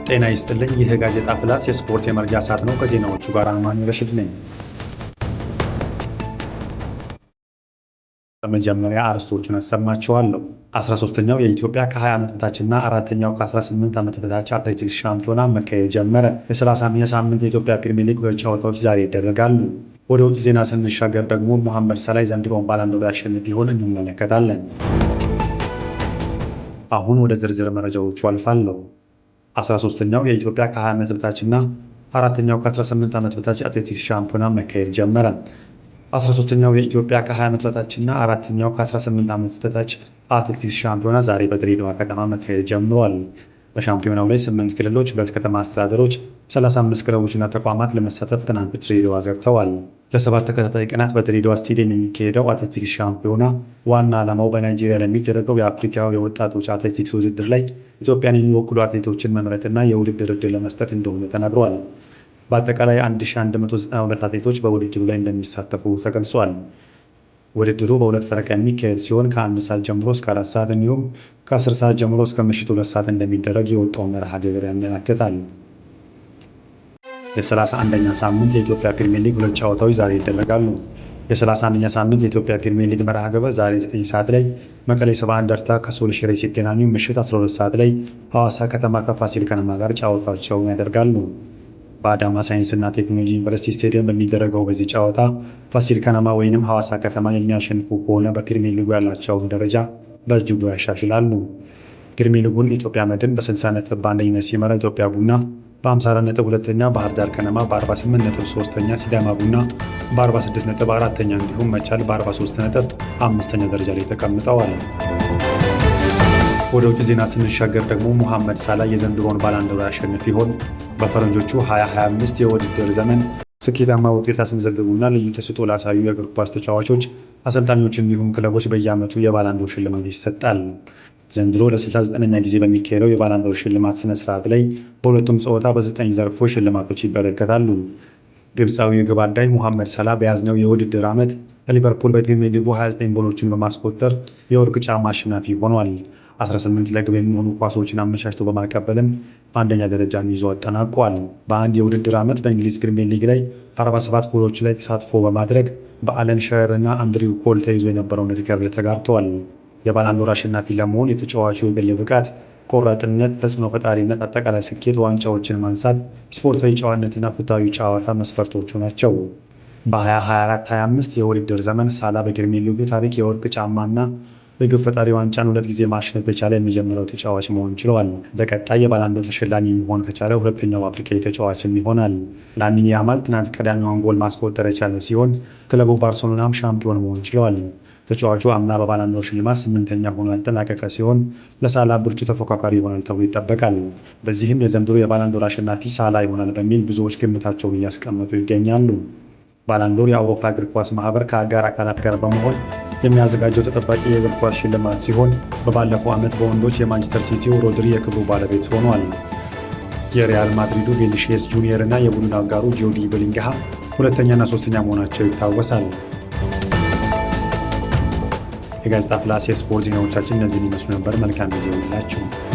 ጤና ይስጥልኝ። ይህ ጋዜጣ ፕላስ የስፖርት የመረጃ ሰዓት ነው። ከዜናዎቹ ጋር አማኑ ረሽድ ነኝ። በመጀመሪያ አርዕስቶቹን አሰማችኋለሁ። 13ኛው የኢትዮጵያ ከ20 ዓመት በታችና አራተኛው ከ18 ዓመት በታች አትሌቲክስ ሻምፒዮና መካሄድ ጀመረ። የ30ኛ ሳምንት የኢትዮጵያ ፕሪሚየር ሊግ ሁለት ጨዋታዎች ዛሬ ይደረጋሉ። ወደ ውጭ ዜና ስንሻገር ደግሞ ሙሐመድ ሰላህ ዘንድሮውን ባላንዶር ያሸንፍ ይሆን እንመለከታለን። አሁን ወደ ዝርዝር መረጃዎቹ አልፋለሁ። 13ኛው የኢትዮጵያ ከ20 ዓመት በታችና አራተኛው ከ18 ዓመት በታች አትሌቲክስ ሻምፒዮና መካሄድ ጀመረ። 13ኛው የኢትዮጵያ ከ20 ዓመት በታችና አራተኛው ከ18 ዓመት በታች አትሌቲክስ ሻምፒዮና ዛሬ በድሬዳዋ ከተማ መካሄድ ጀምሯል። በሻምፒዮናው ላይ 8 ክልሎች፣ 2 ከተማ አስተዳደሮች፣ 35 ክለቦችና ተቋማት ለመሳተፍ ትናንት ድሬዳዋ ገብተዋል። ለ7 ተከታታይ ቀናት በድሬዳዋ ስቴዲየም የሚካሄደው አትሌቲክስ ሻምፒዮና ዋና ዓላማው በናይጄሪያ ለሚደረገው የአፍሪካ የወጣቶች አትሌቲክስ ውድድር ላይ ኢትዮጵያን የሚወክሉ አትሌቶችን መምረጥና የውድድር ዕድል ለመስጠት እንደሆነ ተነግሯል። በአጠቃላይ 1192 አትሌቶች በውድድሩ ላይ እንደሚሳተፉ ተገልጿል። ውድድሩ በሁለት ፈረቃ የሚካሄድ ሲሆን ከ1 ሰዓት ጀምሮ እስከ 4 ሰዓት እንዲሁም ከ10 ሰዓት ጀምሮ እስከ ምሽቱ 2 ሰዓት እንደሚደረግ የወጣው መርሃ ግብር ያመለክታል። የ31ኛ ሳምንት የኢትዮጵያ ፕሪሚየር ሊግ ሁለት ጨዋታዎች ዛሬ ይደረጋሉ። የ31ኛ ሳምንት የኢትዮጵያ ፕሪሚየር ሊግ መርሃ ግብር ዛሬ 9 ሰዓት ላይ መቀሌ ሰባ እንደርታ ከሶል ሽሬ ሲገናኙ፣ ምሽት 12 ሰዓት ላይ ሐዋሳ ከተማ ከፋሲል ከነማ ጋር ጨዋታቸውን ያደርጋሉ። በአዳማ ሳይንስና ቴክኖሎጂ ዩኒቨርሲቲ ስቴዲየም በሚደረገው በዚህ ጨዋታ ፋሲል ከነማ ወይንም ሐዋሳ ከተማ የሚያሸንፉ ከሆነ በፕሪሚየር ሊጉ ያላቸውን ደረጃ በእጅጉ ያሻሽላሉ። ፕሪሚየር ሊጉን ኢትዮጵያ መድን በ60 ነጥብ በአንደኝነት ሲመራ፣ ኢትዮጵያ ቡና በ54 ነጥብ ሁለተኛ፣ ባህር ዳር ከነማ በ48 ነጥብ ሶስተኛ፣ ሲዳማ ቡና በ46 ነጥብ አራተኛ እንዲሁም መቻል በ43 ነጥብ አምስተኛ ደረጃ ላይ ተቀምጠዋል። ወደ ውጭ ዜና ስንሻገር ደግሞ ሙሐመድ ሰላህ የዘንድሮውን ባላንዶር ያሸንፍ ይሆን? በፈረንጆቹ 2025 የውድድር ዘመን ስኬታማ ውጤት ያስመዘገቡና ልዩ ተሰጥኦ ላሳዩ የእግር ኳስ ተጫዋቾች፣ አሰልጣኞች እንዲሁም ክለቦች በየዓመቱ የባላንዶር ሽልማት ይሰጣል። ዘንድሮ ለ69ኛ ጊዜ በሚካሄደው የባላንዶር ሽልማት ስነ ስርዓት ላይ በሁለቱም ጾታ በ9 ዘርፎች ሽልማቶች ይበረከታሉ። ግብፃዊው የግብ አዳኝ ሙሐመድ ሰላህ በያዝነው የውድድር ዓመት ሊቨርፑል በፕሪሚየር ሊጉ 29 ጎሎችን በማስቆጠር የወርቅ ጫማ አሸናፊ ሆኗል። 18 ለግብ የሚሆኑ ኳሶችን አመቻችቶ በማቀበልም አንደኛ ደረጃን ይዞ አጠናቋል። በአንድ የውድድር ዓመት በእንግሊዝ ፕሪሚየር ሊግ ላይ 47 ጎሎች ላይ ተሳትፎ በማድረግ በአለን ሻየር እና አንድሪው ኮል ተይዞ የነበረውን ሪከርድ ተጋርተዋል። የባላንዶር አሸናፊ ለመሆን የተጫዋቹ የግል ብቃት፣ ቆራጥነት፣ ተጽዕኖ ፈጣሪነት፣ አጠቃላይ ስኬት፣ ዋንጫዎችን ማንሳት፣ ስፖርታዊ ጨዋነትና ፍትሃዊ ጨዋታ መስፈርቶቹ ናቸው። በ2024-25 የውድድር ዘመን ሰላህ በፕሪሚየር ሊጉ ታሪክ የወርቅ ጫማና የግብ ፈጣሪ ዋንጫን 2 ጊዜ ማሸነፍ የቻለ የመጀመሪያው ተጫዋች መሆን ችለዋል። በቀጣይ የባላንዶር ተሸላሚ መሆን ከቻለ ሁለተኛው አፍሪካዊ ተጫዋችም ይሆናል። ላሚን ያማል ትናንት ቀዳሚውን ጎል ማስቆጠር የቻለ ሲሆን ክለቡ ባርሴሎናም ሻምፒዮን መሆን ችለዋል። ተጫዋቹ አምና በባላንዶር ሽልማት 8ኛ ሆኖ ያጠናቀቀ ሲሆን ለሰላህ ብርቱ ተፎካካሪ ይሆናል ተብሎ ይጠበቃል። በዚህም የዘንድሮ የባላንዶር አሸናፊ ሰላህ ይሆናል በሚል ብዙዎች ግምታቸውን እያስቀመጡ ይገኛሉ። ባላንዶር የአውሮፓ እግር ኳስ ማህበር ከአጋር አካላት ጋር በመሆን የሚያዘጋጀው ተጠባቂ የእግር ኳስ ሽልማት ሲሆን በባለፈው ዓመት በወንዶች የማንቸስተር ሲቲው ሮድሪ የክብሩ ባለቤት ሆኗል። የሪያል ማድሪዱ ቪኒሺየስ ጁኒየር እና የቡድን አጋሩ ጁድ ቤሊንግሃም ሁለተኛና ሶስተኛ መሆናቸው ይታወሳል። የጋዜጣ ፕላስ የስፖርት ዜናዎቻችን እነዚህን ይመስሉ ነበር። መልካም ጊዜ ይሁንላችሁ።